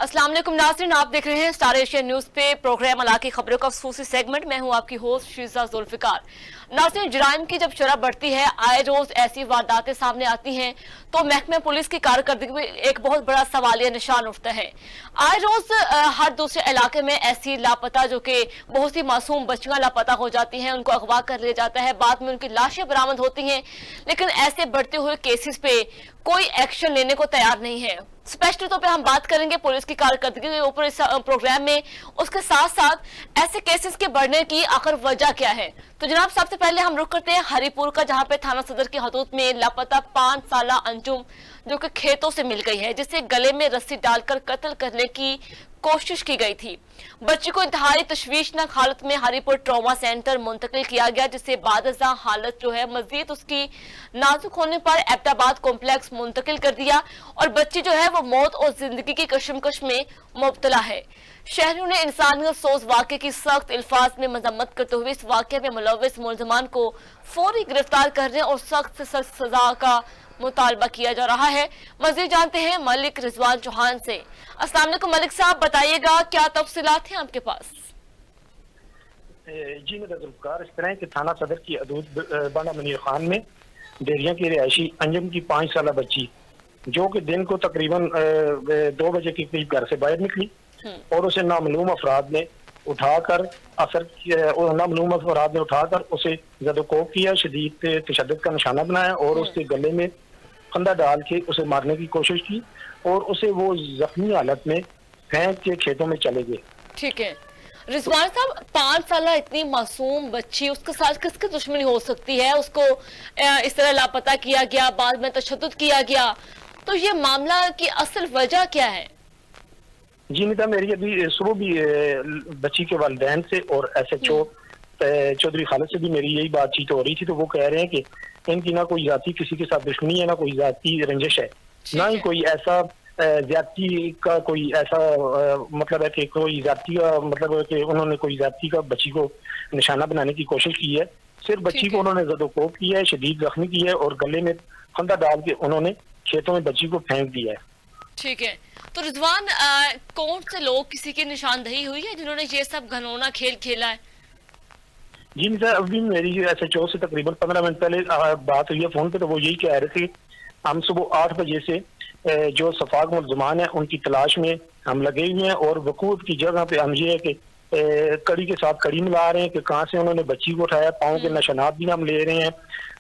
अस्सलाम वालेकुम नाज़रीन, आप देख रहे हैं स्टार एशिया न्यूज पे प्रोग्राम अला की खबरों का खसूसी सेगमेंट। मैं हूं आपकी होस्ट शीजा जुल्फिकार। नाज़रीन, जराइम की जब शरह बढ़ती है, आए रोज ऐसी वारदातें सामने आती हैं तो महकमे पुलिस की कारकर्दगी में एक बहुत बड़ा सवालिया निशान उठता है। आए रोज हर दूसरे इलाके में ऐसी लापता जो कि बहुत सी मासूम बच्चियां लापता हो जाती हैं, उनको अगवा कर लिया जाता है, बाद में उनकी लाशें बरामद होती हैं, लेकिन ऐसे बढ़ते हुए केसेस पे कोई एक्शन लेने को तैयार नहीं है। स्पष्ट तौर पे हम बात करेंगे पुलिस की कारकर्दगी के ऊपर इस प्रोग्राम में, उसके साथ साथ ऐसे केसेस के बढ़ने की आखिर वजह क्या है। तो जनाब, सबसे पहले हम रुक करते हैं हरिपुर का, जहां पे थाना सदर की हदूद में लापता 5 साला अंजुम जो कि खेतों से मिल गई है, जिसे गले में रस्सी डालकर कत्ल करने की कोशिश की गई थी। बच्ची को इंतहाई तशवीशनाक हालत में हरिपुर ट्रॉमा सेंटर मुंतकिल किया गया, जिससे बादजा हालत जो है मजीद उसकी नाजुक होने पर एबटाबाद कॉम्प्लेक्स मुंतकिल कर दिया और बच्ची जो है वो मौत और जिंदगी की कशमकश में मुब्तला है। शहरियों ने इंसानियत सोच वाक़े की सख्त अल्फाज में मजम्मत करते हुए इस वाक़े में मुलव्विस मुलजमान को फौरी गिरफ्तार करने और सख्त से सख्त सजा का मुतालबा किया जा रहा है। मजीद जानते हैं मलिक रिजवान चौहान से। अस्सलाम वालेकुम मलिक साहब, बताइएगा क्या तफसीलात हैं आपके पास। जी मेरा जुल्फकार, इस तरह के थाना सदर की हदूद बांडा मनीर खान में डेरिया की रिहायशी अंजुम की 5 साला बच्ची जो कि दिन को तकरीबन 2 बजे के करीब घर से बाहर निकली और उसे नामालूम अफराद ने उठाकर उसे जदोकोब किया, शदीद तशद्दुद का निशाना बनाया और उसके गले में फंदा डाल के उसे मारने की कोशिश की और उसे वो जख्मी हालत में फेंक के खेतों में चले गए। ठीक है रिजवान साहब, 5 साल इतनी मासूम बच्ची, उसके साथ किसकी दुश्मनी हो सकती है? उसको इस तरह लापता किया गया, बाद में तशद्दुद किया गया, तो ये मामला की असल वजह क्या है? जी निता, मेरी अभी सुबह भी बच्ची के वालिदैन से और SHO चौधरी खालिद से भी मेरी यही बातचीत हो रही थी, तो वो कह रहे हैं कि इनकी ना कोई जाती किसी के साथ दुश्मनी है, ना कोई जाती रंजिश है, ना ही कोई ऐसा ज्यादती का कोई ऐसा मतलब है कि कोई जाती का मतलब है कि उन्होंने कोई जाती का बच्ची को निशाना बनाने की कोशिश की है। सिर्फ बच्ची को उन्होंने जदोकोब किया है, शदीद जख्मी किया है और गले में फंदा डाल के उन्होंने खेतों में बच्ची को फेंक दिया है। ठीक है, तो रिजवान कौन से लोग, किसी की निशानदही हुई है जिन्होंने ये सब घनौना खेल खेला है? जी सर, अभी मेरी SHO से तकरीबन 15 मिनट पहले बात हुई है फोन पे, तो वो यही कह रहे थे हम सुबह 8 बजे से जो सफाक मुलजमान है उनकी तलाश में हम लगे हुए हैं और वकूफ की जगह पे हम ये है कि कड़ी के साथ कड़ी मिला रहे हैं कि कहाँ से उन्होंने बच्ची को उठाया, पाँव के निशानात भी हम ले रहे हैं।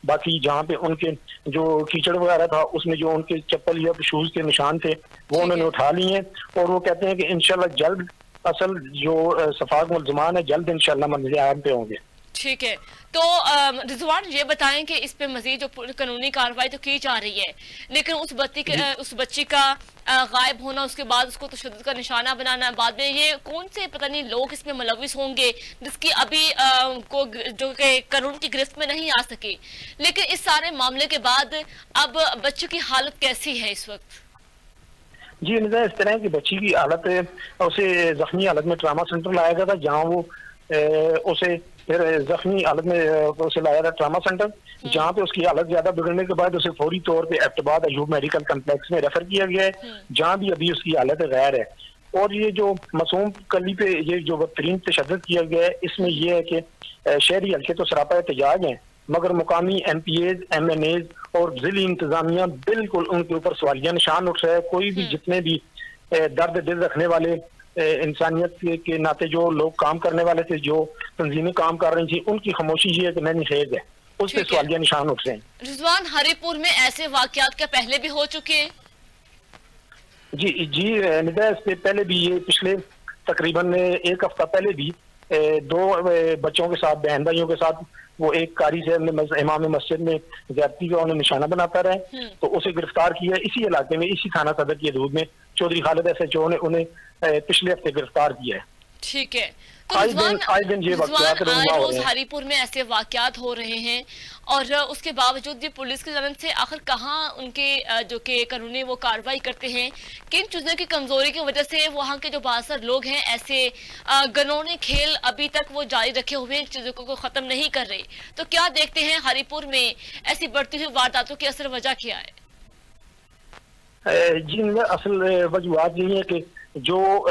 बाकी जहाँ पे उनके जो कीचड़ वगैरह था उसमें जो उनके चप्पल या शूज के निशान थे वो उन्होंने उठा लिए हैं और वो कहते हैं कि इंशाल्लाह जल्द असल जो सफाक मुलजमान है जल्द इंशाल्लाह मंजिल आराम पे होंगे। ठीक है, तो रिजवान ये बताएं कि इस पे मजीद जो कानूनी कार्रवाई तो की जा रही है, लेकिन उस बच्ची का गायब होना, उसके बाद उसको तशद्दुद का निशाना बनाना, बाद में ये कौन से पता नहीं लोग इसमें मुलव्विस होंगे जिसकी अभी को जो कि कानून की गिरफ्त में नहीं आ सके, लेकिन इस सारे मामले के बाद अब बच्चे की हालत कैसी है इस वक्त? जी इस तरह की बच्ची की हालत, उसे जख्मी हालत में ट्रामा सेंटर लाया गया था, जहाँ वो उसे फिर जख्मी हालत में उसे लाया था ट्रामा सेंटर, जहाँ पे उसकी हालत ज्यादा बिगड़ने के बाद उसे फौरी तौर पे एबटाबाद अयूब मेडिकल कम्प्लेक्स में रेफर किया गया है, जहाँ भी अभी उसकी हालत गैर है। और ये जो मासूम कली पे ये जो बदतरीन तशद्दुद किया गया है, इसमें यह है कि शहरी हल्के तो सरापा एहतजाज हैं, मगर मुकामी MPAs MNAs और जिली इंतजामिया बिल्कुल उनके ऊपर सवालिया निशान उठ रहा है। कोई भी जितने भी दर्द दिल रखने वाले इंसानियत के नाते जो लोग काम करने वाले थे, जो तंजीमें काम कर रही थी, उनकी खामोशी ये नैनी खेज है, उस पर सवालिया निशान उठ रहे हैं। रिजवान, हरिपुर में ऐसे वाकयात क्या पहले भी हो चुके हैं? जी निदा, इससे पहले भी ये पिछले तकरीबन 1 हफ्ता पहले भी 2 बच्चों के साथ, बहन भाइयों के साथ, वो एक कारी से इमाम मस्जिद में ज्यादती का उन्हें निशाना बनाता रहे, तो उसे गिरफ्तार किया इसी इलाके में, इसी थाना सदर की हदूद में चौधरी खालिद SHO ने उन्हें पिछले हफ्ते गिरफ्तार किया है। ठीक है, तो रोज हरिपुर में ऐसे वाकयात हो रहे हैं और उसके बावजूद भी पुलिस की जानिब से आखिर कहाँ उनके जो कि कानूनी वो कार्रवाई करते हैं, किन चीजों की कमजोरी की वजह से वहाँ के जो बासर लोग हैं ऐसे गनौने खेल अभी तक वो जारी रखे हुए हैं, चीजों को खत्म नहीं कर रहे, तो क्या देखते हैं हरिपुर में ऐसी बढ़ती हुई वारदातों की असल वजह क्या है? जी असल वजूहत यही है कि جو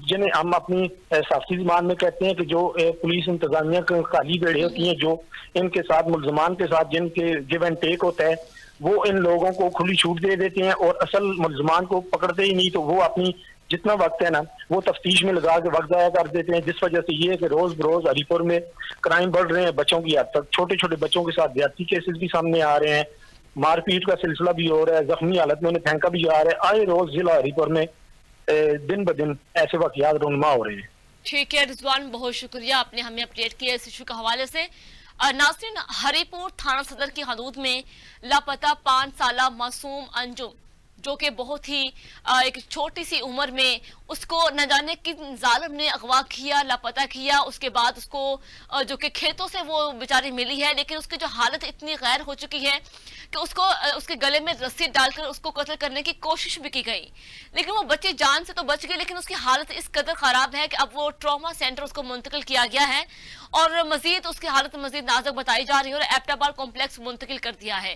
جنہیں ہم اپنی صافی زبان میں کہتے ہیں کہ جو پولیس انتظامیہ کے کالی بیڑے ہوتی ہیں، جو ان کے ساتھ ملزمان کے ساتھ جن کے گیو اینڈ ٹیک ہوتا ہے، وہ ان لوگوں کو کھلی چھوٹ دے دیتے ہیں اور اصل ملزمان کو پکڑتے ہی نہیں، تو وہ اپنی جتنا وقت ہے نا وہ تفتیش میں لگا کے وقت ضائع کر دیتے ہیں، جس وجہ سے یہ ہے کہ روز بروز علی پور میں کرائم بڑھ رہے ہیں، بچوں کی حد تک چھوٹے چھوٹے بچوں کے ساتھ زیادتی کیسز بھی سامنے آ رہے ہیں، مار پیٹ کا سلسلہ بھی ہو رہا ہے، زخمی حالت میں انہیں پھینکا بھی جا رہا ہے، آئے روز ضلع علی پور میں دن بدن ایسے واقعات رونما ہو رہے ہیں۔ ٹھیک ہے رضوان، بہت شکریہ، آپ نے ہمیں اپڈیٹ کیا اس ایشو کے حوالے سے۔ ناظرین، ہری پور تھانہ صدر کی حدود میں لاپتہ 5 سالہ معصوم انجم، جو کہ بہت ہی ایک چھوٹی سی عمر میں اس کو نہ جانے کن ظالم نے اغوا کیا، لاپتہ کیا، اس کے بعد اس کو جو کہ کھیتوں سے وہ بیچاری ملی ہے، لیکن اس کی جو حالت اتنی غیر ہو چکی ہے کہ اس کو اس کے گلے میں رسی ڈال کر اس کو قتل کرنے کی کوشش بھی کی گئی، لیکن وہ بچی جان سے تو بچ گئی، لیکن اس کی حالت اس قدر خراب ہے کہ اب وہ ٹراما سینٹر اس کو منتقل کیا گیا ہے اور مزید اس کی حالت مزید نازک بتائی جا رہی ہے اور ایبٹاباد کمپلیکس منتقل کر دیا ہے۔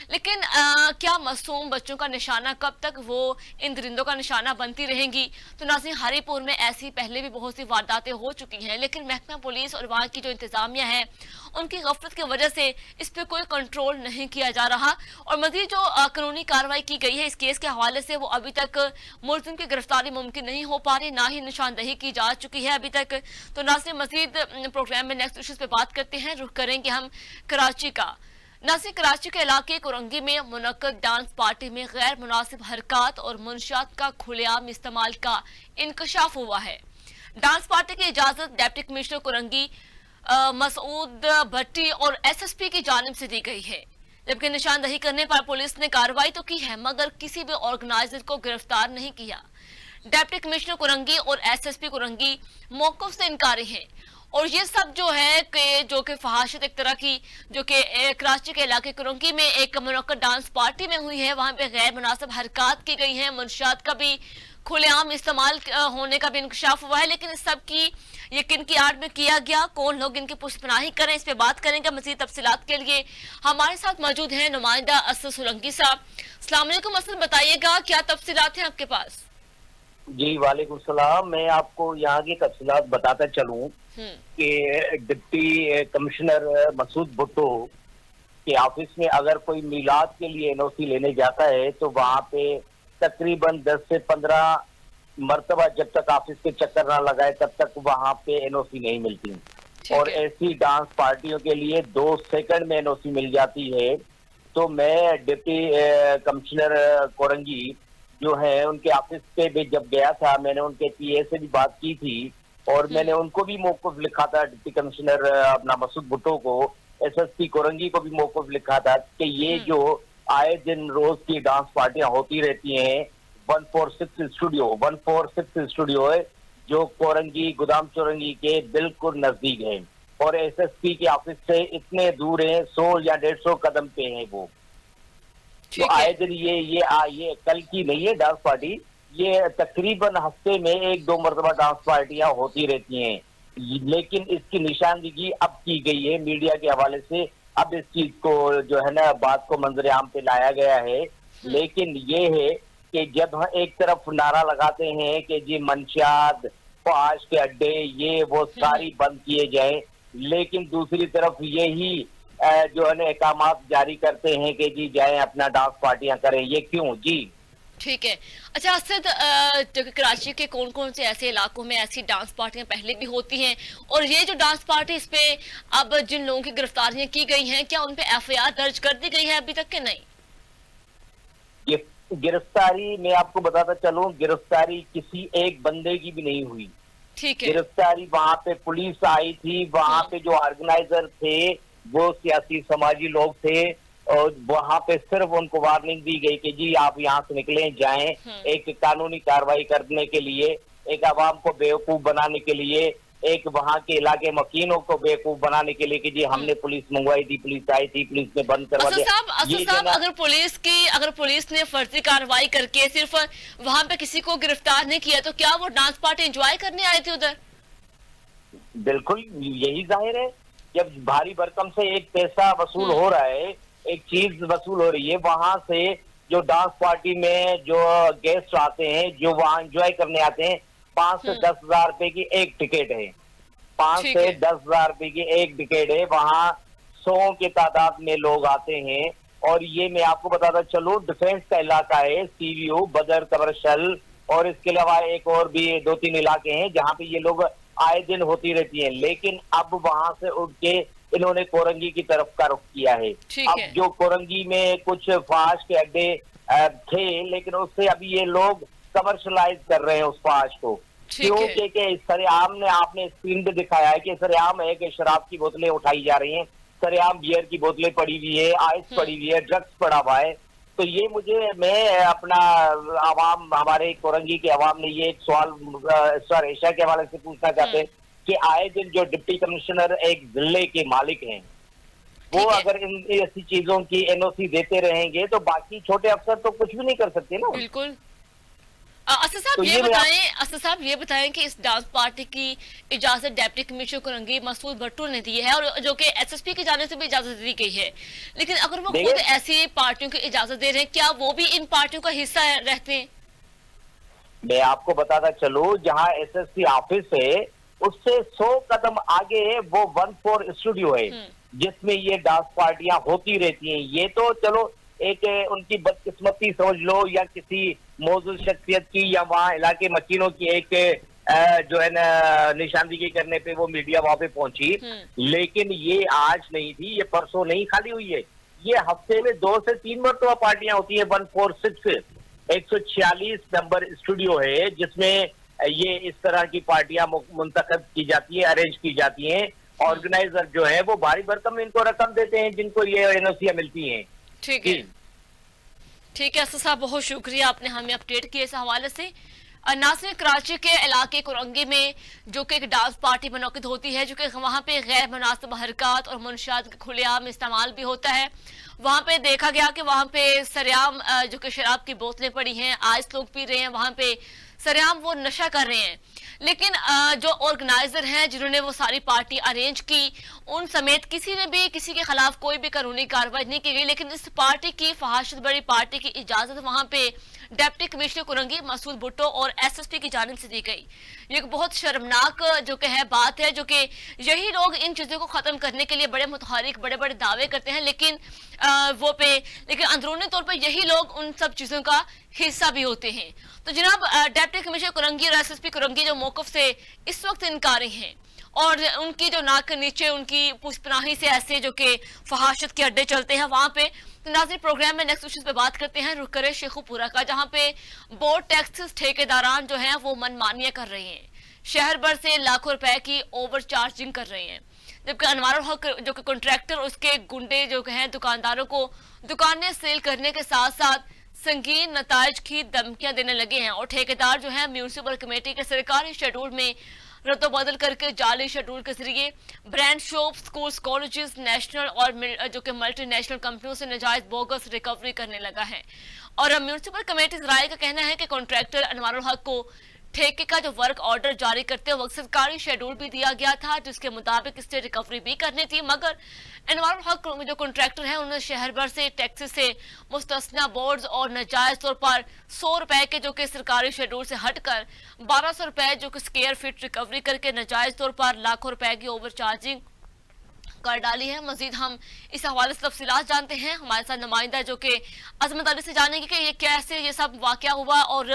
لیکن کیا معصوم بچوں کا نشانہ کب تک وہ ان درندوں کا نشانہ بنتی رہیں گی؟ تو ناظرین، ہری پور میں ایسی پہلے بھی بہت سی وارداتیں ہو چکی ہیں، لیکن محکمہ پولیس اور وہاں کی جو انتظامیہ ہے ان کی غفلت کی وجہ سے اس پہ کوئی کنٹرول نہیں کیا جا رہا، اور مزید جو قانونی کارروائی کی گئی ہے اس کیس کے حوالے سے وہ ابھی تک ملزم کی گرفتاری ممکن نہیں ہو پا رہی، نہ ہی نشاندہی کی جا چکی ہے ابھی تک۔ تو ناظرین، مزید پروگرام میں نیکسٹ ایشوز پہ بات کرتے ہیں، رخ کریں گے ہم کراچی کا۔ ناظرین، کراچی کے علاقے کورنگی میں منعقد ڈانس پارٹی میں غیر مناسب حرکات اور منشیات کا کھلے عام استعمال کا انکشاف ہوا ہے۔ ڈانس پارٹی کی اجازت ڈپٹی کمشنر کورنگی مسعود بھٹی اور ایس ایس پی کی جانب سے دی گئی ہے، جبکہ نشاندہی کرنے پر پولیس نے کارروائی تو کی ہے مگر کسی بھی آرگنائزر کو گرفتار نہیں کیا۔ ڈپٹی کمشنر کورنگی اور ایس ایس پی کورنگی موقف سے انکاری ہیں، اور یہ سب جو ہے جو کہ فحاشت ایک طرح کی جو کہ کراچی کے علاقے کورنگی میں ایک منعقد ڈانس پارٹی میں ہوئی ہے، وہاں پہ غیر مناسب حرکات کی گئی ہیں، منشیات کا بھی کھلے عام استعمال ہونے کا بھی انکشاف ہوا ہے، لیکن اس سب کی یہ کن کی آڑ میں کیا گیا، کون لوگ ان کی پشت پناہی کریں، اس پہ بات کریں گے۔ مزید تفصیلات کے لیے ہمارے ساتھ موجود ہیں نمائندہ اسد سولنگی صاحب۔ السلام علیکم اسد، بتائیے گا کیا تفصیلات ہیں آپ کے پاس؟ جی وعلیکم السلام، میں آپ کو یہاں کی تفصیلات بتاتا چلوں کہ ڈپٹی کمشنر مسعود بھٹو کے آفس میں اگر کوئی میلاد کے لیے این او سی لینے جاتا ہے تو وہاں پہ تقریباً 10 سے 15 مرتبہ جب تک آفس کے چکر نہ لگائے تب تک وہاں پہ این او سی نہیں ملتی، اور ایسی ڈانس پارٹیوں کے لیے 2 سیکنڈ میں این او سی مل جاتی ہے۔ تو میں ڈپٹی کمشنر کورنگی جو ہے ان کے آفس پہ بھی جب گیا تھا، میں نے ان کے پی اے سے بھی بات کی تھی اور میں نے ان کو بھی موقف لکھا تھا، ڈپٹی کمشنر اپنا مسعود بھٹو کو، ایس ایس پی کورنگی کو بھی موقف لکھا تھا کہ یہ جو آئے دن روز کی ڈانس پارٹیاں ہوتی رہتی ہیں، 146 اسٹوڈیو ہے جو کورنگی گودام چورنگی کے بالکل نزدیک ہے، اور ایس ایس پی کے آفس سے اتنے دور ہیں، 100 یا 150 قدم پہ ہیں وہ۔ تو آئے دن یہ کل کی نہیں ہے ڈانس پارٹی، یہ تقریباً ہفتے میں 1-2 مرتبہ ڈانس پارٹیاں ہوتی رہتی ہیں، لیکن اس کی نشاندہی اب کی گئی ہے میڈیا کے حوالے سے، اب اس چیز کو جو ہے نا بات کو منظر عام پہ لایا گیا ہے۔ لیکن یہ ہے کہ جب ایک طرف نعرہ لگاتے ہیں کہ جی منشیات، فحش کے اڈے، یہ وہ ساری بند کیے جائیں، لیکن دوسری طرف یہی جو ہے نا احکامات جاری کرتے ہیں کہ جی جائیں اپنا ڈانس پارٹیاں کریں، یہ کیوں؟ جی ٹھیک ہے۔ اچھا اسد، کراچی کے کون کون سے ایسے علاقوں میں ایسی ڈانس پارٹیاں پہلے بھی ہوتی ہیں، اور یہ جو ڈانس پارٹی اس پہ اب جن لوگوں کی گرفتاریاں کی گئی ہیں کیا ان پہ ایف آئی آر درج کر دی گئی ہے ابھی تک کہ نہیں؟ یہ گرفتاری میں آپ کو بتاتا چلوں، گرفتاری کسی ایک بندے کی بھی نہیں ہوئی۔ ٹھیک ہے، گرفتاری وہاں پہ پولیس آئی تھی، وہاں پہ جو آرگنائزر تھے وہ سیاسی سماجی لوگ تھے، اور وہاں پہ صرف ان کو وارننگ دی گئی کہ جی آپ یہاں سے نکلیں، جائیں، ایک قانونی کارروائی کرنے کے لیے، ایک عوام کو بیوقوف بنانے کے لیے، ایک وہاں کے علاقے مکینوں کو بیوقوف بنانے کے لیے کہ جی ہم نے پولیس منگوائی تھی، پولیس آئی تھی، پولیس نے بند کروا دیا۔ اسد صاحب، اگر پولیس نے فرضی کارروائی کر کے صرف وہاں پہ کسی کو گرفتار نہیں کیا تو کیا وہ ڈانس پارٹی انجوائے کرنے آئے تھے ادھر؟ بالکل یہی ظاہر ہے، جب بھاری بھرکم سے ایک پیسہ وصول ہو رہا ہے، ایک چیز وصول ہو رہی ہے، وہاں سے جو ڈانس پارٹی میں جو گیسٹ آتے ہیں, جو وہاں انجوائے کرنے آتے ہیں, 5 سے 10,000 روپے کی ایک ٹکٹ ہے, 5 سے 10,000 روپے کی ایک ٹکٹ ہے. وہاں 100 کی تعداد میں لوگ آتے ہیں. اور یہ میں آپ کو بتاتا چلوں ڈیفینس کا علاقہ ہے, سی وی او, بدر, کمرشل, اور اس کے علاوہ ایک اور بھی 2-3 علاقے ہیں جہاں پہ یہ لوگ آئے دن ہوتی رہتی ہیں. لیکن اب وہاں سے اٹھ کے انہوں نے کورنگی کی طرف کا رخ کیا ہے. اب جو کورنگی میں کچھ فحش کے اڈے تھے, لیکن اس سے ابھی یہ لوگ کمرشلائز کر رہے ہیں اس فحش کو, کیونکہ کہ سر عام نے آپ نے اسکرین پہ دکھایا ہے کہ سر عام ہے کہ شراب کی بوتلیں اٹھائی جا رہی ہیں, سر عام بیئر کی بوتلیں پڑی ہوئی ہے, آئس پڑی ہوئی ہے, ڈرگس پڑا ہوا ہے. تو یہ میں اپنا عوام, ہمارے کورنگی کے عوام نے یہ ایک سوال اسٹار ایشیا کے حوالے سے پوچھنا چاہتے ہیں کہ آئے دن جو ڈپٹی کمشنر ایک ضلع کے مالک ہیں, وہ اگر ان ایسی چیزوں کی این او سی دیتے رہیں گے تو باقی چھوٹے افسر تو کچھ بھی نہیں کر سکتے نا. بالکل. اسد صاحب یہ بتائیں کہ اس ڈانس پارٹی کی اجازت ڈپٹی کمشنر کورنگی مسعود بھٹو نے دی ہے, اور جو کہ ایس ایس پی کی جانب سے بھی اجازت دی گئی ہے, لیکن اگر وہ خود ایسی پارٹیوں کی اجازت دے رہے ہیں, کیا وہ بھی ان پارٹیوں کا حصہ رہتے ہیں؟ میں آپ کو بتاتا چلوں جہاں ایس ایس پی آفس ہے اس سے 100 قدم آگے وہ 14 اسٹوڈیو ہے جس میں یہ ڈانس پارٹیاں ہوتی رہتی ہیں. یہ تو چلو ایک ان کی بدقسمتی سمجھ لو, یا کسی موضوع شخصیت کی, یا وہاں علاقے مکینوں کی ایک جو ہے نا نشاندہی کرنے پہ وہ میڈیا وہاں پہ پہنچی. لیکن یہ آج نہیں تھی, یہ پرسوں نہیں خالی ہوئی ہے, یہ ہفتے میں 2 سے 3 مرتبہ پارٹیاں ہوتی ہیں. 146 146 نمبر اسٹوڈیو ہے جس میں یہ اس طرح کی پارٹیاں منتخب کی جاتی ہیں, ارینج کی جاتی ہیں. آرگنائزر جو ہے وہ بھاری بھرکم ان کو رقم دیتے ہیں جن کو یہ این او سیاں ملتی ہیں. ٹھیک ہے اسد صاحب, بہت شکریہ, آپ نے ہمیں اپڈیٹ کیا اس حوالے سے. ناظرین, کراچی کے علاقے کورنگی میں جو کہ ایک ڈانس پارٹی منعقد ہوتی ہے, جو کہ وہاں پہ غیر مناسب حرکات اور منشیات کا کھلے عام استعمال بھی ہوتا ہے. وہاں پہ دیکھا گیا کہ وہاں پہ سریعام جو کہ شراب کی بوتلیں پڑی ہیں, آئس لوگ پی رہے ہیں, وہاں پہ سریعام وہ نشہ کر رہے ہیں. لیکن جو آرگنائزر ہیں جنہوں نے وہ ساری پارٹی ارینج کی, ان سمیت کسی نے بھی کسی کے خلاف کوئی بھی قانونی کارروائی نہیں کی گئی. لیکن اس پارٹی کی فحاشت بڑی پارٹی کی اجازت وہاں پہ ڈپٹی کمشنر کورنگی مسعود بھٹو اور ایس ایس پی کی جانب سے دی گئی. یہ ایک بہت شرمناک جو کہ ہے بات ہے, جو کہ یہی لوگ ان چیزوں کو ختم کرنے کے لیے بڑے متحرک بڑے بڑے دعوے کرتے ہیں, لیکن اندرونی طور پر یہی لوگ ان سب چیزوں کا حصہ بھی ہوتے ہیں. تو جناب ڈپٹی کمشنر کورنگی اور ایس ایس پی کورنگی جو موقف سے اس وقت انکاری ہیں, اور ان کی جو ناک کے نیچے ان کی پوچھ پناہی سے ایسے جو کہ فحاشت کے اڈے چلتے ہیں وہاں پہ. تو ناظرین, پروگرام میں نیکسٹ ایشوز پہ بات کرتے ہیں, رخ کرے شیخو پورہ کا, جہاں پہ بورڈ ٹیکسز ٹھیکیداران جو ہیں وہ من مانیاں کر رہے ہیں, شہر بھر سے لاکھوں روپے کی اوور چارجنگ کر رہے ہیں, جبکہ انوار الحق جو کہ کنٹریکٹر اس کے گنڈے جو ہیں دکانداروں کو دکانیں سیل کرنے کے ساتھ ساتھ سنگین نتائج کی دھمکیاں دینے لگے ہیں. اور ٹھیکیدار جو ہیں میونسپل کمیٹی کے سرکاری شیڈول میں رد و بدل کر کے جعلی شیڈول کے ذریعے brand shop, schools, colleges, national اور جو کہ ملٹی نیشنل کمپنیوں سے ناجائز بوگس ریکوری کرنے لگا ہے. اور میونسپل کمیٹی ذرائع کا کہنا ہے کہ کنٹریکٹر انوار الحق کو ٹھیکے کا جو ورک آرڈر جاری کرتے وقت سرکاری شیڈول بھی دیا گیا تھا جس کے مطابق اس سے ریکوری بھی کرنی تھی, مگر انوار الحق جو کنٹریکٹر ہیں انہوں نے شہر بھر سے ٹیکس سے مستثنی بورڈز اور ناجائز طور پر 100 روپے کے جو کہ سرکاری شیڈول سے ہٹ کر 1200 روپے جو کہ اسکوائر فٹ ریکوری کر کے ناجائز طور پر لاکھوں روپے کی اوور چارجنگ کر ڈالی ہے. مزید ہم اس حوالے سے تفصیلات جانتے ہیں, ہمارے ساتھ نمائندہ جو کہ عظمت علی سے جانیں گے کہ یہ کیسے یہ سب واقعہ ہوا, اور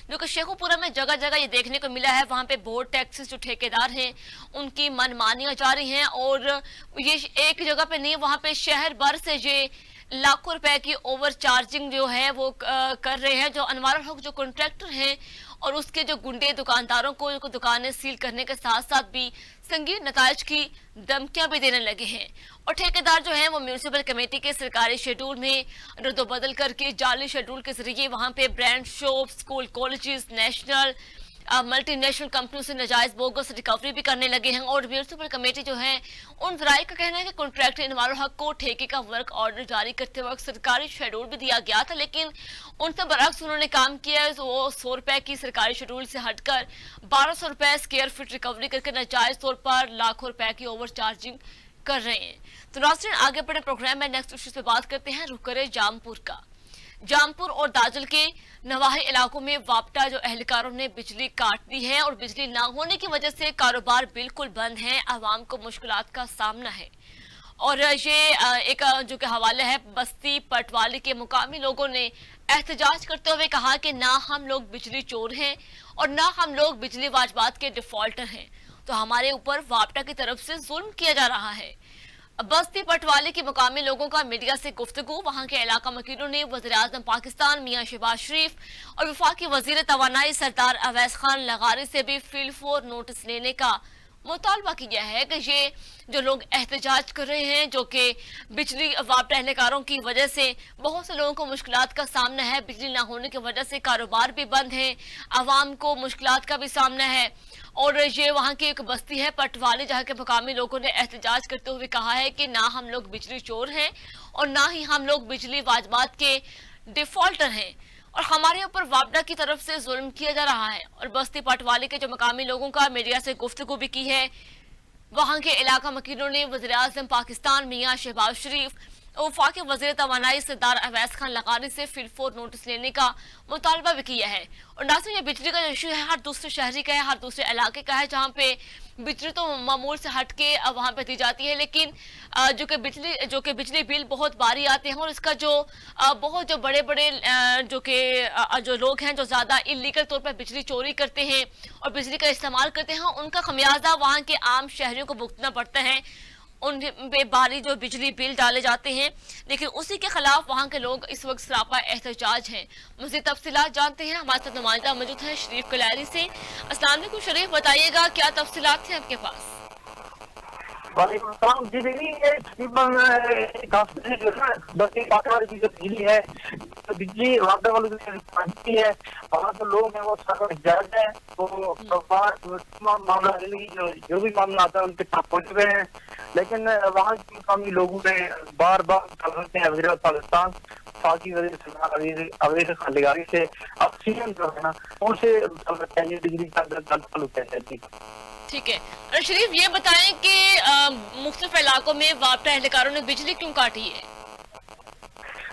جو کہ شیخو پورہ میں جگہ جگہ یہ دیکھنے کو ملا ہے وہاں پہ بورڈ ٹیکسز جو ٹھیکیدار ہیں ان کی من مانیاں جاری ہیں, اور یہ ایک جگہ پہ نہیں, وہاں پہ شہر بھر سے یہ لاکھوں روپے کی اوور چارجنگ جو ہے وہ کر رہے ہیں. جو انوار الحق جو کنٹریکٹر ہیں اور اس کے جو گنڈے دکانداروں کو دکانیں سیل کرنے کے ساتھ ساتھ بھی سنگین نتائج کی دھمکیاں بھی دینے لگے ہیں. اور ٹھیکیدار جو ہیں وہ میونسپل کمیٹی کے سرکاری شیڈول میں رد و بدل کر کے جعلی شیڈول کے ذریعے وہاں پہ brand shop, school, colleges, national multi national کمپنیوں سے ناجائز بوگس ریکوری بھی کرنے لگے ہیں. اور میونسپل کمیٹی جو ہے ان ذرائع کا کہنا ہے کہ کنٹریکٹر انوار الحق کو ٹھیکے کا ورک آرڈر جاری کرتے وقت سرکاری شیڈول بھی دیا گیا تھا, لیکن ان سے برعکس انہوں نے کام کیا ہے. وہ 100 روپے کی سرکاری شیڈول سے ہٹ کر 1200 روپے اسکوائر فٹ ریکوری کر کے ناجائز طور پر لاکھوں روپے کی اوور چارجنگ کر رہے ہیں. تو ناظرین, آگے بڑھے پروگرام میں نیکسٹ ایشوز پہ بات کرتے ہیں, رخ کرے جام پور کا, जामपुर और दाजल के नवाही इलाकों में वापटा जो एहलकारों ने बिजली काट दी है और बिजली ना होने की वजह से कारोबार बिल्कुल बंद है, आवाम को मुश्किलात का सामना है। और ये एक जो कि हवाला है बस्ती पटवाली के मुकामी लोगों ने एहतजाज करते हुए कहा कि ना हम लोग बिजली चोर हैं और ना हम लोग बिजली वाजबात के डिफॉल्टर हैं, तो हमारे ऊपर वापटा की तरफ से जुल्म किया जा रहा है। बस्ती पटवाले के मुकामी लोगों का मीडिया से गुफ्तगू, वहां के इलाका वकीलों ने वज़ीर-ए-आज़म पाकिस्तान मियां शहबाज शरीफ और वफाकी वजीर तवानाई सरदार अवैस खान लगारी से भी फील्ड फोर नोटिस लेने का मुतालबा किया है कि ये जो लोग एहतजाज कर रहे हैं, जो कि बिजली वापटा एहलकारों की वजह से बहुत से लोगों को मुश्किलात का सामना है, बिजली ना होने की वजह से कारोबार भी बंद है, आवाम को मुश्किलात का भी सामना है। और ये वहाँ की एक बस्ती है पटवाली, जहाँ के मुकामी लोगों ने एहतजाज करते हुए कहा है कि ना हम लोग बिजली चोर हैं और ना ही हम लोग बिजली वाजबात के डिफॉल्टर हैं और हमारे ऊपर वापडा की तरफ से जुल्म किया जा रहा है। और बस्ती पटवाली के जो मुकामी लोगों का मीडिया से गुफ्तगू भी की है, वहाँ के इलाका वकीलों ने वज़ीर-ए-आज़म पाकिस्तान मियां शहबाज शरीफ और वफाकी वज़ीर तवानाई सरदार अवैस खान लगारी से फील्ड फोर नोटिस लेने का मुतालबा भी किया है। और ना सिर्फ ये बिजली का इशू है, हर दूसरे शहरी का है, हर दूसरे इलाके का है, जहाँ पे बिजली तो मामूल से हट के वहाँ पे दी जाती है, लेकिन जो कि बिजली बिल बहुत बारी आते हैं और इसका जो बहुत जो बड़े बड़े जो लोग हैं जो ज़्यादा इलीगल तौर पर बिजली चोरी करते हैं और बिजली का इस्तेमाल करते हैं, उनका खमियाजा वहाँ के आम शहरियों को भुगतना पड़ता है। उन पे बारी जो बिजली बिल डाले जाते हैं, लेकिन उसी के खिलाफ वहाँ के लोग इस वक्त सरापा एहतजाज हैं। मज़ीद तफसीलात जानते हैं, हमारे साथ नुमाइंदा मौजूद है शरीफ कलारी से। अस्सलाम वालेकुम शरीफ, बताइएगा क्या तफसीलात हैं आपके पास? वालेकुम अस्सलाम। जी देखिए, ये तकरीबन जो है बस्ती पटवाली की जो बिजली है, तो बिजली वापडा वालों की है, वहाँ के लोग हैं वो सारा जायज है, तो तमाम मामला जो भी मामला आता है उनके साथ पहुंच गए हैं। लेकिन वहाँ के मुकामी लोगों ने बार बार कहते हैं वज़ीर पाकिस्तान वफाकी वज़ीर सरदार अवैस खान लगारी से ऑक्सीजन जो है ना उनसे बिजली का चालू कैसे थी। ठीक है, और शरीफ ये बताएं कि मुख्तलिफ इलाकों में वापटा एहलकारों ने बिजली क्यों काटी है?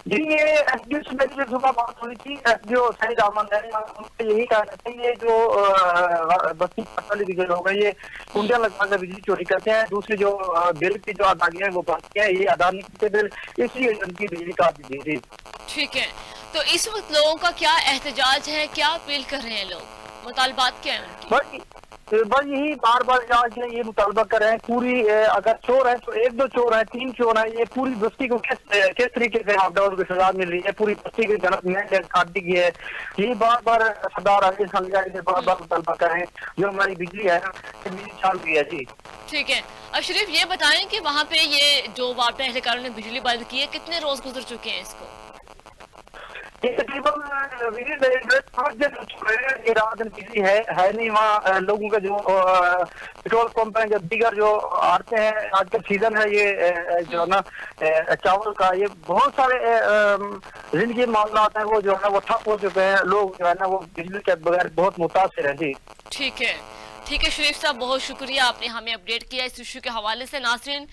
जी, ये एसडीओ से मेरी जो सुबह बात हुई थी, एसडीओ सईद अहमद उनसे यही कहा जाता है, ये जो बस्ती पटवाली के जो लोग हैं ये कुंडियां लगवा कर बिजली चोरी करते हैं, दूसरी जो बिल की जो अदागियां वो बाकी है ये अदा नहीं करते बिल, इसलिए उनकी बिजली काट दी थी। ठीक है, तो इस वक्त लोगों का क्या एहतजाज है, क्या अपील कर रहे हैं लोग, मुतालबात क्या है उनकी? बस यही बार बार आज ये मुतालबा कर रहे हैं, पूरी अगर चोर है तो एक दो चोर है, तीन चोर है, ये पूरी बस्ती को किस तरीके से आपदाओं की सजा मिल रही है, पूरी बस्ती की जनत में काट दी गई है। ये बार बार सरदार अवैस खान लगारी से बार बार मुतालबा कर रहे हैं, जो हमारी बिजली है बिजली चालू की है। जी ठीक है, शरीफ ये बताएं कि वहाँ पे ये जो वापटा एहलकारों ने बिजली बंद की है, कितने रोज गुजर चुके हैं इसको? ये तकरीबन 5 दिन रात दिन बिजली है नहीं वहाँ। लोगों का जो पेट्रोल पंप है, जो दीगर जो आते हैं, आज का सीजन है ये जो है ना चावल का, ये बहुत सारे जिंदगी मामला आते हैं वो जो है वो ठप हो चुके हैं, लोग जो है ना वो बिजली के बगैर बहुत मुतासिर है। जी ठीक है, ठीक है शरीफ साहब, बहुत शुक्रिया, आपने हमें अपडेट किया इस इशू के हवाले से। नाज़रीन,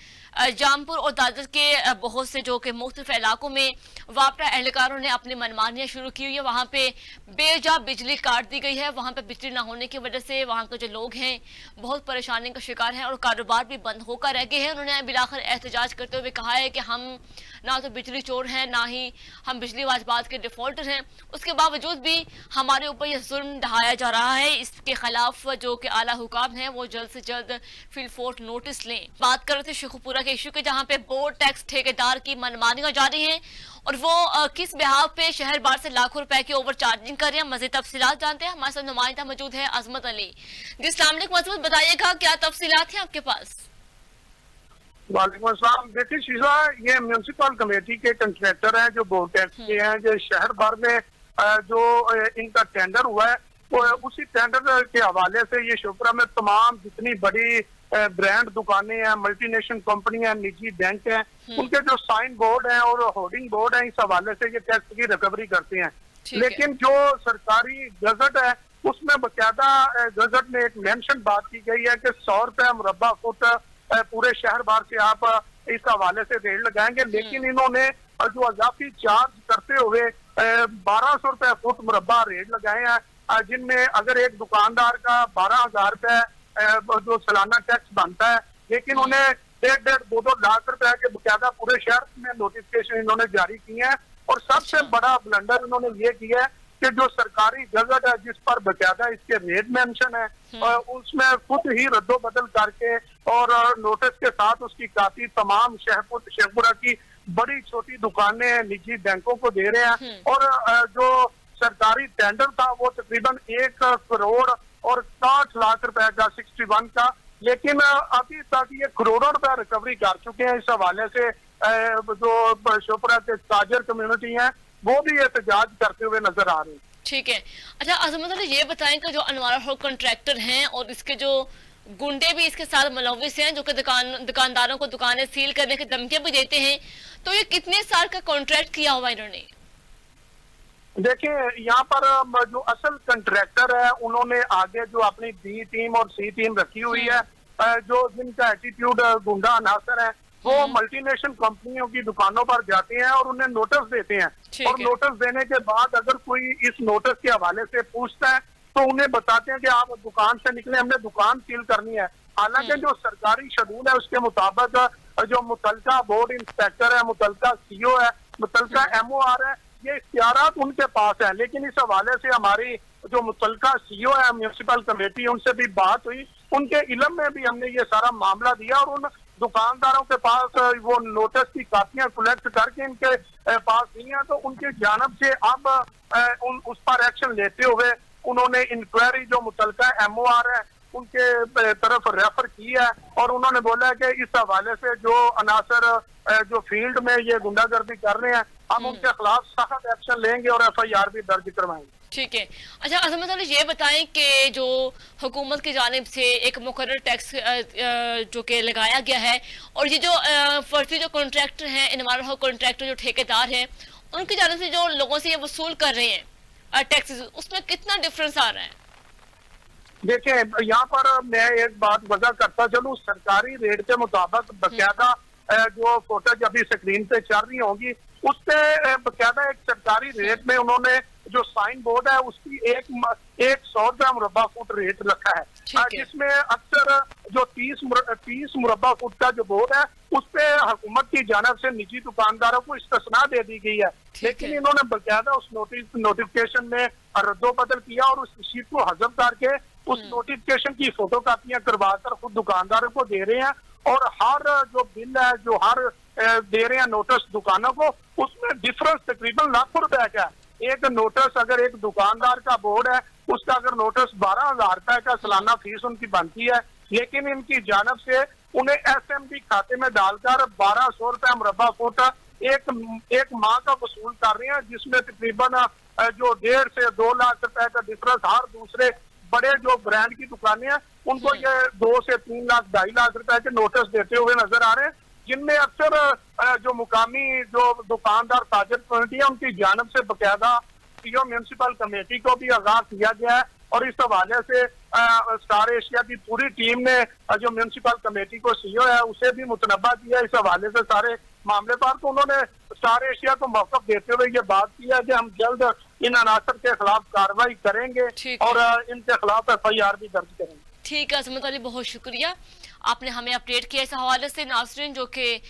जामपुर और दादर के बहुत से जो कि मुख्तलिफ इलाकों में वापटा एहलकारों ने अपनी मनमानियाँ शुरू की हुई है, वहाँ पे बेजा बिजली काट दी गई है, वहाँ पे बिजली ना होने की वजह से वहाँ के जो लोग हैं बहुत परेशानी का शिकार हैं और कारोबार भी बंद होकर रह गए हैं। उन्होंने बिलाखिर एहतजाज करते हुए कहा है कि हम ना तो बिजली चोर हैं, ना ही हम बिजली वाजबात के डिफॉल्टर हैं, उसके बावजूद भी हमारे ऊपर यह जुल्म ढाया जा रहा है। इसके खिलाफ जो कि आला हुकाम हैं वो जल्द से जल्द फील्ड फोर नोटिस लें। बात कर रहे थे शेखुपुरा के इशू के, जहाँ पे बोर्ड टैक्स ठेकेदार की मनमानियां जारी हैं और वो किस बिहाव पे शहर बार से लाखों रुपए की ओवर चार्जिंग कर रहे हैं। मजीद तफसीलात जानते हैं, हमारे साथ नुमाइंदा मौजूद है अजमत अली। जी अस्सलाम वालेकुम अजमत, बताइएगा क्या तफसीलात हैं आपके पास? वालेकुम अस्सलाम। देखिए शीजा, ये म्यूनसिपल कमेटी के कंट्रैक्टर हैं जो बोर्ड टैक्स के हैं, जो शहर भर में जो इनका टेंडर हुआ है वो उसी टेंडर के हवाले से ये शोपरा में तमाम जितनी बड़ी ब्रांड दुकानें हैं, मल्टीनेशनल कंपनी है, निजी बैंक हैं, उनके जो साइन बोर्ड हैं और होर्डिंग बोर्ड हैं, इस हवाले से ये टैक्स की रिकवरी करते हैं। लेकिन जो सरकारी गजट है उसमें बकायदा गजट में एक मेंशन बात की गई है कि 100 रुपए मुरब्बा फुट पूरे शहर भर से आप इस हवाले से रेट लगाएंगे, लेकिन इन्होंने जो अजाफी चार्ज करते हुए 1200 रुपए फुट मुरब्बा रेट लगाए हैं, जिनमें अगर एक दुकानदार का 12,000 रुपए जो सालाना टैक्स बनता है, लेकिन उन्हें 1.5-2 लाख रुपए के बकायदा पूरे शहर में नोटिफिकेशन इन्होंने जारी किए हैं। और सबसे बड़ा ब्लंडर इन्होंने ये किया है कि जो सरकारी गजट है जिस पर बकायदा इसके रेट मेंशन है, उसमें खुद ही रद्दो बदल करके और नोटिस के साथ उसकी कापी तमाम शेखपुरा की बड़ी छोटी दुकानें निजी बैंकों को दे रहे हैं। और जो सरकारी टेंडर था वो तकरीबन 1 करोड़ और 60 लाख रुपए का 61 का, लेकिन अभी तक ये करोड़ों रुपए रिकवरी कर चुके हैं। इस हवाले से जो शेखपुरा के ताजर कम्युनिटी है वो भी एहतजाज करते हुए नजर आ रहे हैं। ठीक है, अच्छा अजमत अली ये बताएं कि जो अनवारा हॉल कॉन्ट्रैक्टर हैं और इसके जो गुंडे भी इसके साथ मुलविस हैं, जो कि दुकानदारों को दुकानें सील करने की धमकियां भी देते हैं, तो ये कितने साल का कॉन्ट्रैक्ट किया हुआ इन्होंने? देखिए यहाँ पर जो असल कंट्रैक्टर है उन्होंने आगे जो अपनी बी टीम और सी टीम रखी हुई है, जो जिनका एटीट्यूड गुंडा अनासर है, वो मल्टीनेशनल कंपनियों की दुकानों पर जाते हैं और उन्हें नोटिस देते हैं। और नोटिस देने के बाद अगर कोई इस नोटिस के हवाले से पूछता है तो उन्हें बताते हैं कि आप दुकान से निकले, हमने दुकान सील करनी है। हालांकि जो सरकारी शेड्यूल है उसके मुताबिक जो मुतलका बोर्ड इंस्पेक्टर है, मुतलका सीओ है, मुतलका एमओआर है, ये इख्तियारात उनके पास है। लेकिन इस हवाले से हमारी जो मुतलका सीओ है म्यूनिसिपल कमेटी, उनसे भी बात हुई, उनके इल्म में भी हमने ये सारा मामला दिया और उन दुकानदारों के पास वो नोटिस की कापियां कलेक्ट करके इनके पास दी हैं। तो उनकी जानब से अब उस पर एक्शन लेते हुए उन्होंने इंक्वायरी जो मुतलका एमओआर है उनके तरफ रेफर की है और उन्होंने बोला है कि इस हवाले से जो अनासर जो फील्ड में ये गुंडागर्दी कर रहे हैं, हम उनके खिलाफ सख्त एक्शन लेंगे और FIR भी दर्ज करवाएंगे। ठीक है, अच्छा अजमत अली ये बताएं कि जो हुकूमत की जानिब से एक मुकर्रर टैक्स जो कि लगाया गया है और ये जो फर्जी जो कॉन्ट्रैक्टर हैं, इनवारा हॉल कॉन्ट्रैक्टर जो ठेकेदार हैं, उनकी जानिब से जो लोगों से ये वसूल कर रहे हैं टैक्सेस, उसमें कितना डिफरेंस आ रहा है? देखिए यहाँ पर मैं एक बात वजह करता चलूँ, सरकारी रेट के मुताबिक बकायदा जो फोटोज अभी स्क्रीन पे चल रही होंगी उस पे बकायदा एक सरकारी रेट में उन्होंने जो साइन बोर्ड है उसकी 100 रुपया मुरब्बा फुट रेट रखा है, जिसमें अक्सर जो 30 मुरब्बा फुट का जो बोर्ड है उस पे हुकूमत की जानब से निजी दुकानदारों को इस्तिस्ना दे दी गई है। लेकिन इन्होंने बकायदा उस नोटिफिकेशन में रद्दो-बदल किया और उस शीट को हजम करके उस नोटिफिकेशन की फोटो कापियां करवा कर खुद दुकानदारों को दे रहे हैं और हर जो बिल है जो हर दे रहे हैं नोटिस दुकानों को, उसमें डिफरेंस तकरीबन लाखों रुपए का है। एक नोटिस अगर एक दुकानदार का बोर्ड है उसका अगर नोटिस 12,000 रुपए का सालाना फीस उनकी बनती है, लेकिन इनकी जानब से उन्हें SMD खाते में डालकर 1200 रुपए मुरब्बा फुट एक माह का वसूल कर रहे हैं, जिसमें तकरीबन जो 1.5 से 2 लाख रुपए का डिफरेंस हर दूसरे बड़े जो ब्रांड की दुकानें हैं उनको ये 2 से 3 लाख 2.5 लाख रुपए के नोटिस देते हुए नजर आ रहे हैं, जिनमें अक्सर जो मुकामी जो दुकानदार ताजर कम्युनिटी है उनकी जानब से बकायदा सीओ म्यूनिसिपल कमेटी को भी आगाह किया गया है। और इस हवाले से स्टार एशिया की पूरी टीम ने जो म्यूनिसिपल कमेटी को सीओ है उसे भी मुतनब्बा किया इस हवाले से सारे मामले पर। तो उन्होंने स्टार एशिया को मौक़िफ़ देते हुए ये बात की है कि हम जल्द इन अनासर के खिलाफ कार्रवाई करेंगे और इनके खिलाफ FIR भी दर्ज करेंगे। ठीक है अजमत अली, बहुत शुक्रिया, आपने हमें अपडेट किया इस हवाले से। नाज़रीन, जो कि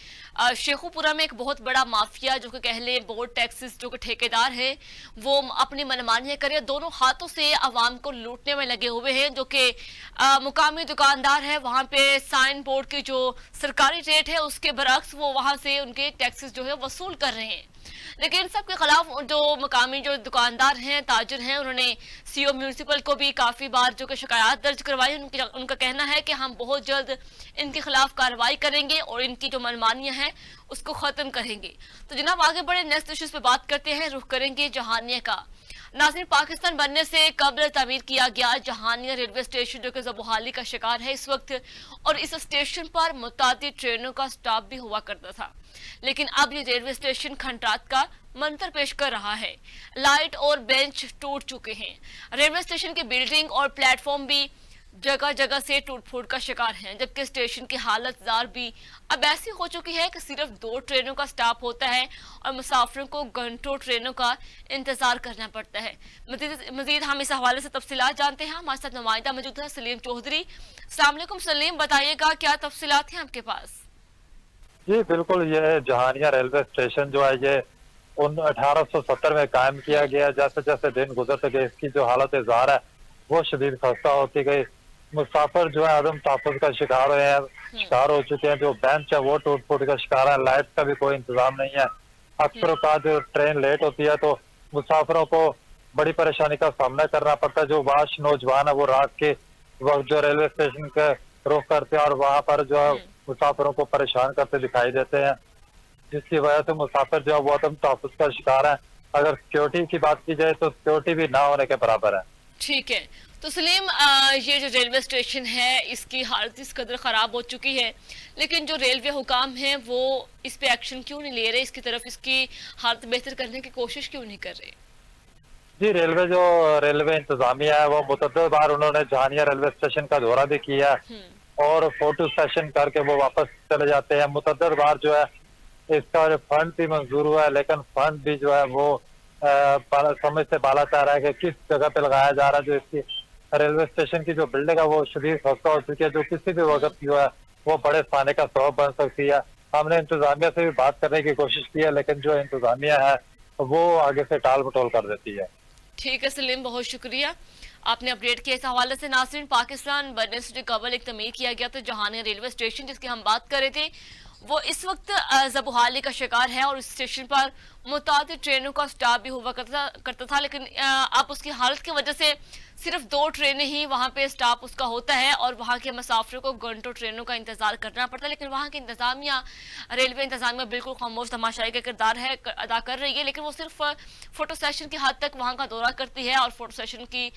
शेखुपुरा में एक बहुत बड़ा माफिया जो कि कह ले बोर्ड टैक्सेस जो कि ठेकेदार है वो अपनी मनमानियां करे, दोनों हाथों से आवाम को लूटने में लगे हुए हैं। जो कि मुकामी दुकानदार है वहां पे साइन बोर्ड की जो सरकारी रेट है उसके बरक्स वो वहां से उनके टैक्सेस जो है वसूल कर रहे हैं। लेकिन सबके खिलाफ जो मुकामी जो दुकानदार हैं, ताजिर हैं, उन्होंने सीओ म्यूनिसिपल को भी काफी बार जो कि शिकायत दर्ज करवाई। उनका कहना है कि हम बहुत जल्द इनके खिलाफ कार्रवाई करेंगे और इनकी जो मनमानियां हैं उसको खत्म करेंगे। तो जनाब आगे बढ़े, नेक्स्ट इश्यूज पे बात करते हैं, रुख करेंगे जहानिया का। नाज़रीन, पाकिस्तान बनने से कबल तामीर किया गया जहानिया रेलवे स्टेशन जो कि ज़बोहाली का शिकार है इस वक्त, और इस स्टेशन पर मुतादिद ट्रेनों का स्टॉप भी हुआ करता था। लेकिन अब ये रेलवे स्टेशन खंडरात का मंजर पेश कर रहा है। लाइट और बेंच टूट चुके हैं, रेलवे स्टेशन की बिल्डिंग और प्लेटफॉर्म भी जगह जगह से टूट फूट का शिकार हैं, जबकि स्टेशन की हालत जार भी अब ऐसी हो चुकी है कि सिर्फ 2 ट्रेनों का स्टॉप होता है और मुसाफिरों को घंटों ट्रेनों का इंतजार करना पड़ता है। मजीद हम इस हवाले से तफसीलात जानते हैं। हमारे साथ नुमाइंदा मौजूद है सलीम चौधरी। अस्सलाम वालेकुम सलीम, बताइएगा क्या तफसीलात हैं आपके पास? जी बिल्कुल, ये जहानिया रेलवे स्टेशन जो है ये 1870 में कायम किया गया। जैसे जैसे दिन गुजरते गए इसकी जो हालत ज़ार है वो शदीद खस्ता होती गई। मुसाफिर जो है अदम तहफ़्फ़ुज़ का शिकार हुए हैं, शिकार हो चुके हैं। जो बेंच है वो टूट फूट का शिकार है। लाइट का भी कोई इंतजाम नहीं है। अक्सर का जो ट्रेन लेट होती है तो मुसाफिरों को बड़ी परेशानी का सामना करना पड़ता है। जो वाश नौजवान है वो रात के वक्त जो रेलवे स्टेशन का रुख करते हैं और वहाँ पर जो है मुसाफिरों को परेशान करते दिखाई देते हैं, जिसकी वजह से मुसाफिर जो है वो अदम तहफ़्फ़ुज़ का शिकार है। अगर सिक्योरिटी की बात की जाए तो सिक्योरिटी भी ना होने के बराबर है। ठीक है, तो सलीम ये जो रेलवे स्टेशन है इसकी हालत इस कदर ख़राब हो चुकी है, लेकिन जो रेलवे हुकाम हैं वो इस पे एक्शन क्यों नहीं ले रहे, इसकी तरफ इसकी हालत बेहतर करने की कोशिश क्यों नहीं कर रहे? जी रेलवे इंतजामिया है वो मुतअद्दिद बार उन्होंने जहानिया रेलवे स्टेशन का दौरा भी किया और फोटो सेशन करके वो वापस चले जाते हैं। मुतअद्दिद बार जो है इसका फंड भी मंजूर हुआ है, लेकिन फंड भी जो है वो समझ से बाला चाह रहा है कि किस जगह पे लगाया जा रहा है। जो इसकी रेलवे स्टेशन की जो बिल्डिंग है वो शदीद खस्ता हो चुकी है, जो किसी भी वक्त जो है वो बड़े फाने का सबब बन सकती है। हमने इंतजामिया से भी बात करने की कोशिश की है, लेकिन जो इंतजामिया है वो आगे से टाल मटोल कर देती है। ठीक है सलीम, बहुत शुक्रिया, आपने अपडेट किया इस हवाले से। नाज़रीन, पाकिस्तान बनने से कबल एक तमीर किया गया था जहानिया रेलवे स्टेशन जिसकी हम बात कर रहे थे, वो इस वक्त ज़बहाली का शिकार है और इस स्टेशन पर मुतादिद ट्रेनों का स्टॉप भी हुआ करता था, लेकिन अब उसकी हालत की वजह से सिर्फ 2 ट्रेनें ही वहाँ पे स्टॉप उसका होता है और वहाँ के मुसाफिरों को घंटों ट्रेनों का इंतजार करना पड़ता है। लेकिन वहाँ की इंतजामिया, रेलवे इंतजामिया बिल्कुल खामोश तमाशाई का किरदार है अदा कर रही है, लेकिन वो सिर्फ फोटो सेशन की हद तक वहाँ का दौरा करती है और फोटो सेशन की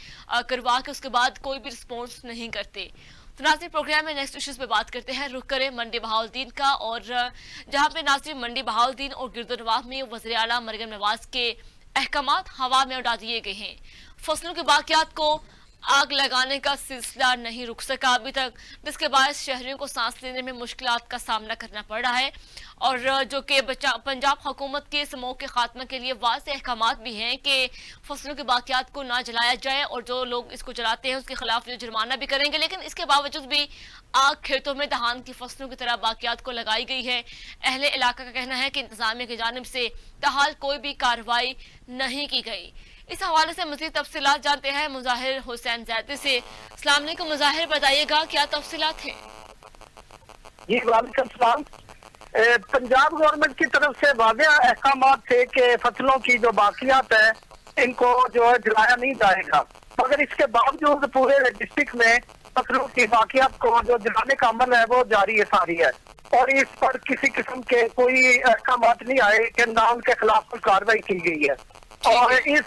करवा के उसके बाद कोई भी रिस्पॉन्स नहीं करते। तो नाज़रीन, प्रोग्राम में नेक्स्ट इश्यूज पे बात करते हैं। रुख करें मंडी बहाउद्दीन का, और जहाँ पे नाज़रीन मंडी बहाउद्दीन और गिरदोनवाब में वज़ीर आला मरियम नवाज के अहकामात हवा में उड़ा दिए गए हैं। फसलों के बाकियात को आग लगाने का सिलसिला नहीं रुक सका अभी तक, जिसके बायस शहरियों को सांस लेने में मुश्किलात का सामना करना पड़ रहा है, और जो कि पंजाब हुकूमत के समूह के खात्मे के लिए वाज़े अहकामात भी हैं कि फसलों के बाकियात को ना जलाया जाए और जो लोग इसको जलाते हैं उसके खिलाफ जो जुर्माना भी करेंगे। लेकिन इसके बावजूद भी आग खेतों में धान की फसलों की तरह बाकियात को लगाई गई है। अहले इलाका का कहना है कि इंतजामिया की जानिब से ताहाल कोई भी कार्रवाई नहीं की गई। इस हवाले से मज़ीद तफसीलात जानते हैं मुजाहिर हुसैन ज़ैदी से। अस्सलाम वालेकुम मुजाहिर, बताइएगा क्या तफसीलात हैं? जी वालेकुम सलाम। पंजाब गवर्नमेंट की तरफ से वाज़ेह अहकामात थे कि फसलों की जो बाकियात है इनको जो है जलाया नहीं जाएगा, मगर इसके बावजूद पूरे डिस्ट्रिक्ट में फसलों की बाकियात को जो जलाने का अमल है वो जारी है सारी है, और इस पर किसी किस्म के कोई अहकामात नहीं आए कि ना उनके खिलाफ कोई कार्रवाई की गई है। और इस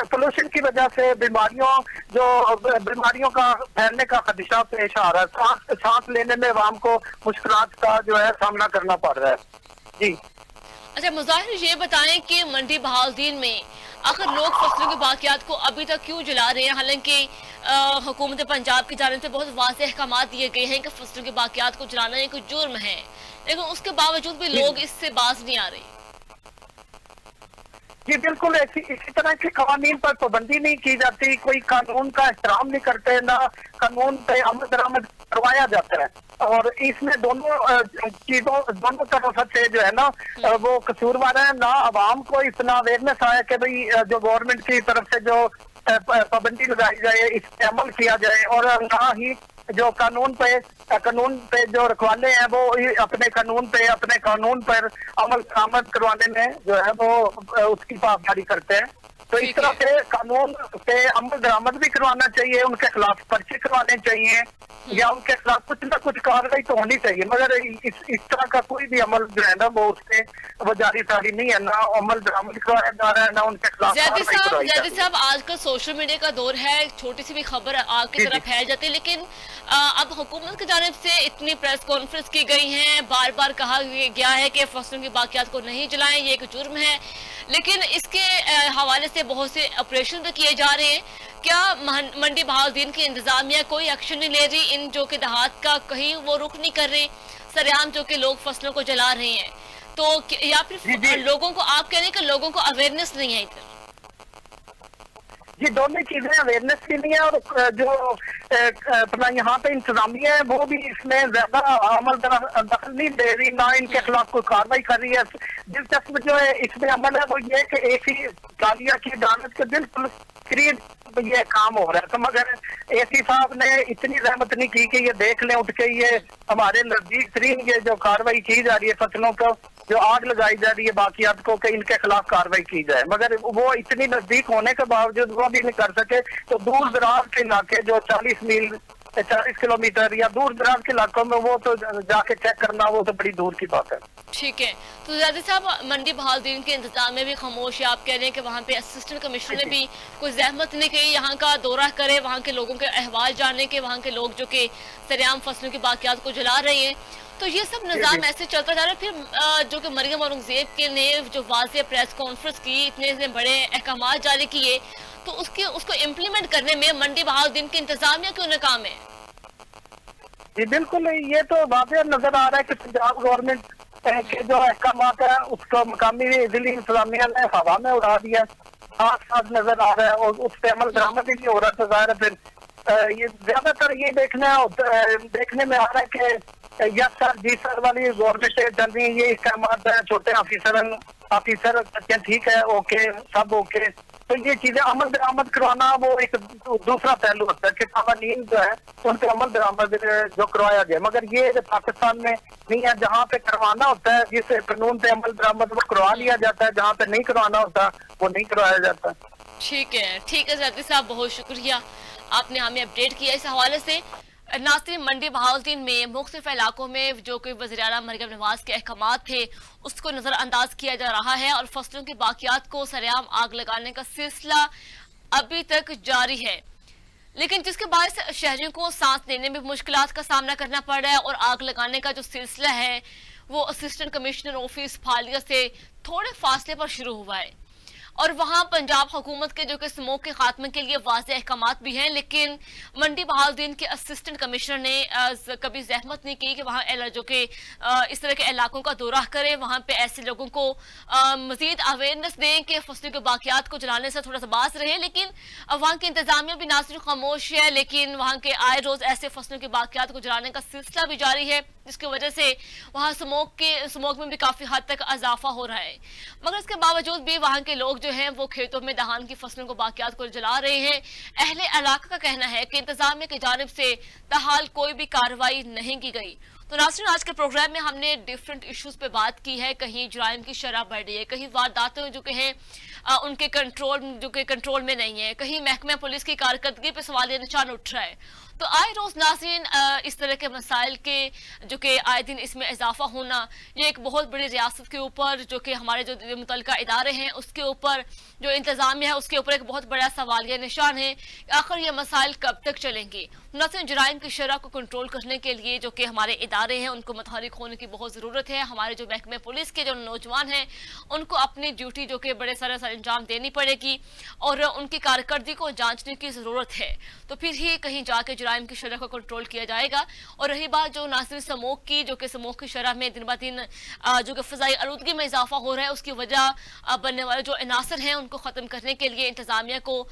पोल्यूशन की वजह से बीमारियों का फैलने का खदशा पेश आ रहा है। सांस लेने में आवाम को मुश्किलात का जो है सामना करना पड़ रहा है। जी अच्छा मुजाहिर, ये बताएं कि मंडी बहाउद्दीन में आखिर लोग फसलों की बाकियात को अभी तक क्यों जला रहे हैं? हालांकि हुकूमत पंजाब की जानिब से बहुत वाज़े अहकामात दिए गए हैं कि फसलों की बाकियात को जलाना एक जुर्म है, लेकिन उसके बावजूद भी लोग इससे बाज नहीं आ रहे। जी बिल्कुल, इसी तरह के कानून पर पाबंदी नहीं की जाती, कोई कानून का एहतराम नहीं करते, ना कानून पे अमल दरामद करवाया जाता है, और इसमें दोनों चीजों दोनों तरफ से जो है ना वो कसूरवार है। ना आवाम को इतना अवेयरनेस आया कि भाई जो गवर्नमेंट की तरफ से जो पाबंदी लगाई जाए इस पे अमल किया जाए, और ना ही जो कानून पे जो रखवाले हैं वो अपने कानून पर अमल दरामद करवाने में जो है वो उसकी पाबंदी करते हैं। तो इस तरह से कानून पे अमल दरामद भी करवाना चाहिए, उनके खिलाफ पर्चे करवाने चाहिए, या उनके खिलाफ कुछ ना कुछ कार्रवाई तो होनी चाहिए, मगर इस तरह का कोई भी अमल जो है ना वो उससे वो जारी नहीं है, ना अमल दरामद करवाया जा रहा है, ना उनके खिलाफ। ज़ैदी साहब, आजकल सोशल मीडिया का दौर है, छोटी सी भी खबर आग की तरफ फैल जाती है, लेकिन अब हुकूमत की जानिब से इतनी प्रेस कॉन्फ्रेंस की गई है, बार बार कहा गया है कि फसलों की बाकियात को नहीं जलाएं, ये एक जुर्म है, लेकिन इसके हवाले से بہت سے آپریشن بھی کیے جا رہے ہیں. کیا منڈی بہاؤالدین کی انتظامیہ کوئی ایکشن نہیں لے رہی ان جو کہ دیہات کا, کہیں وہ رخ نہیں کر رہے سریعام جو کہ لوگ فصلوں کو جلا رہے ہیں, تو یا پھر لوگوں کو آپ کہہ رہے ہیں کہ لوگوں کو اویئرنیس نہیں ہے ادھر؟ جی دونوں چیزیں اویئرنیس کی نہیں ہے, اور جو اپنا یہاں پہ انتظامیہ ہے وہ بھی اس میں زیادہ عمل دخل نہیں دے رہی, نہ ان کے خلاف کوئی کاروائی کر رہی ہے. دلچسپ جو ہے اس میں عمل ہے وہ یہ کہ ایک ہی کالیہ کی عدالت کے بالکل قریب یہ کام ہو رہا ہے. تو مگر اے سی صاحب نے اتنی زحمت نہیں کی کہ یہ دیکھ لیں اٹھ کے یہ ہمارے نزدیک ترین یہ جو کاروائی کی جا رہی ہے فصلوں کو جو آگ لگائی جا رہی ہے باقیات کو, کہ ان کے خلاف کاروائی کی جائے, مگر وہ اتنی نزدیک ہونے کے باوجود وہ بھی نہیں کر سکے. تو دور دراز کے علاقے جو 40 میل 40 کلومیٹر یا دور دراز کے علاقوں میں وہ تو جا کے چیک کرنا وہ تو بڑی دور کی بات ہے. ٹھیک ہے. تو زیادہ صاحب منڈی بہاؤالدین کے انتظام میں بھی خاموش ہے, آپ کہہ رہے ہیں کہ وہاں پہ اسسٹنٹ کمشنر نے بھی کوئی زحمت نہیں کی یہاں کا دورہ کرے, وہاں کے لوگوں کے احوال جاننے کے, وہاں کے لوگ جو کہ سریعام فصلوں کی باقیات کو جلا رہے ہیں. تو یہ سب نظام ایسے چلتا جا رہا ہے. پھر جو کہ مریم اورنگزیب کے نے جو واضح پریس کانفرنس کی, اتنے بڑے احکامات جاری کیے, تو اس کو امپلیمنٹ کرنے میں منڈی بہاؤالدین کی انتظامیہ کیوں ناکام ہے؟ جی بالکل, یہ تو واضح نظر آ رہا ہے کہ پنجاب گورنمنٹ کے جو احکامات ہیں اس کو مقامی ضلعی انتظامیہ نے ہوا میں اڑا دیا, ساتھ ساتھ نظر آ رہا ہے, اور اس پہ عمل درآمد بھی ہو رہا ہے. تو ظاہر ہے پھر یہ زیادہ تر یہ دیکھنے میں آ رہا ہے کہ یس سر جی سر والی گورنمنٹ چل رہی ہے, یہ احکامات ہیں, چھوٹے آفیسر ٹھیک ہے اوکے سب اوکے. تو یہ چیزیں عمل درآمد کروانا وہ ایک دوسرا پہلو ہوتا ہے کہ قوانین جو ہے ان پہ عمل درآمد جو کروایا گیا, مگر یہ پاکستان میں نہیں ہے. جہاں پہ کروانا ہوتا ہے جس قانون پہ عمل درآمد وہ کروا لیا جاتا ہے, جہاں پہ نہیں کروانا ہوتا وہ نہیں کروایا جاتا. ٹھیک ہے زیادی صاحب, بہت شکریہ, آپ نے ہمیں اپڈیٹ کیا اس حوالے سے. ناظرین, منڈی بہاؤالدین میں مختلف علاقوں میں جو کہ وزیراعلیٰ مریم نواز کے احکامات تھے اس کو نظر انداز کیا جا رہا ہے, اور فصلوں کی باقیات کو سریعام آگ لگانے کا سلسلہ ابھی تک جاری ہے, لیکن جس کے باعث شہریوں کو سانس لینے میں مشکلات کا سامنا کرنا پڑ رہا ہے. اور آگ لگانے کا جو سلسلہ ہے وہ اسسٹنٹ کمشنر آفس پھالیہ سے تھوڑے فاصلے پر شروع ہوا ہے, اور وہاں پنجاب حکومت کے جو کہ اسموک کے خاتمے کے لیے واضح احکامات بھی ہیں, لیکن منڈی بہاؤالدین کے اسسٹنٹ کمشنر نے کبھی زحمت نہیں کی کہ وہاں جو کہ اس طرح کے علاقوں کا دورہ کریں, وہاں پہ ایسے لوگوں کو مزید اویئرنیس دیں کہ فصلوں کے باقیات کو جلانے سے تھوڑا سا باز رہے. لیکن وہاں کی انتظامیہ بھی نہ صرف خاموش ہے, لیکن وہاں کے آئے روز ایسے فصلوں کے باقیات کو جلانے کا سلسلہ بھی جاری ہے, جس کی وجہ سے وہاں اسموک میں بھی کافی حد تک اضافہ ہو رہا ہے. مگر اس کے باوجود بھی وہاں کے لوگ جو ہیں وہ کھیتوں میں دہان کی فصلوں کو باقیات کو جلا رہے ہیں. اہل علاقہ کا کہنا ہے کہ انتظامیہ کی جانب سے تاحال کوئی بھی کارروائی نہیں کی گئی. تو ناظرین, آج کے پروگرام میں ہم نے ڈیفرنٹ ایشوز پہ بات کی ہے. کہیں جرائم کی شرح بڑھ رہی ہے, کہیں وارداتیں جو کہ ہیں ان کے کنٹرول میں نہیں ہے, کہیں محکمہ پولیس کی کارکردگی پہ سوالیہ نشان اٹھ رہا ہے. تو آئے روز ناظرین اس طرح کے مسائل کے جو کہ آئے دن اس میں اضافہ ہونا, یہ ایک بہت بڑی ریاست کے اوپر جو کہ ہمارے جو متعلقہ ادارے ہیں اس کے اوپر جو انتظامیہ ہے اس کے اوپر ایک بہت بڑا سوالیہ نشان ہے کہ آخر یہ مسائل کب تک چلیں گے. ناظرین, جرائم کی شرح کو کنٹرول کرنے کے لیے جو کہ ہمارے ادارے ہیں ان کو متحرک ہونے کی بہت ضرورت ہے. ہمارے جو محکمہ پولیس کے جو نوجوان ہیں ان کو اپنی ڈیوٹی جو کہ بڑے سر انجام دینی پڑے گی, اور ان کی کارکردگی کو جانچنے کی ضرورت ہے. تو پھر ہی کہیں جا کے جرائم کی شرح کو کنٹرول کیا جائے گا. اور رہی بات جو ناظرین سموک کی, جو کہ سموک کی شرح میں دن بہ دن جو کہ فضائی آلودگی میں اضافہ ہو رہا ہے, اس کی وجہ بننے والے جو عناصر ہیں ان کو ختم کرنے کے لیے انتظامیہ کو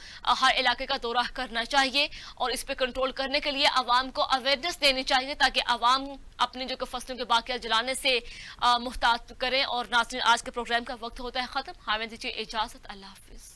ہر علاقے کا دورہ کرنا چاہیے, اور اس پہ کنٹرول کرنے کے لیے عوام کو اویئرنیس دینی چاہیے تاکہ عوام اپنے جو کہ فصلوں کے باقیات جلانے سے محتاط کریں. اور ناظرین, آج کے پروگرام کا وقت ہوتا ہے ختم. ہمیں دیجیے اجازت, اللہ حافظ.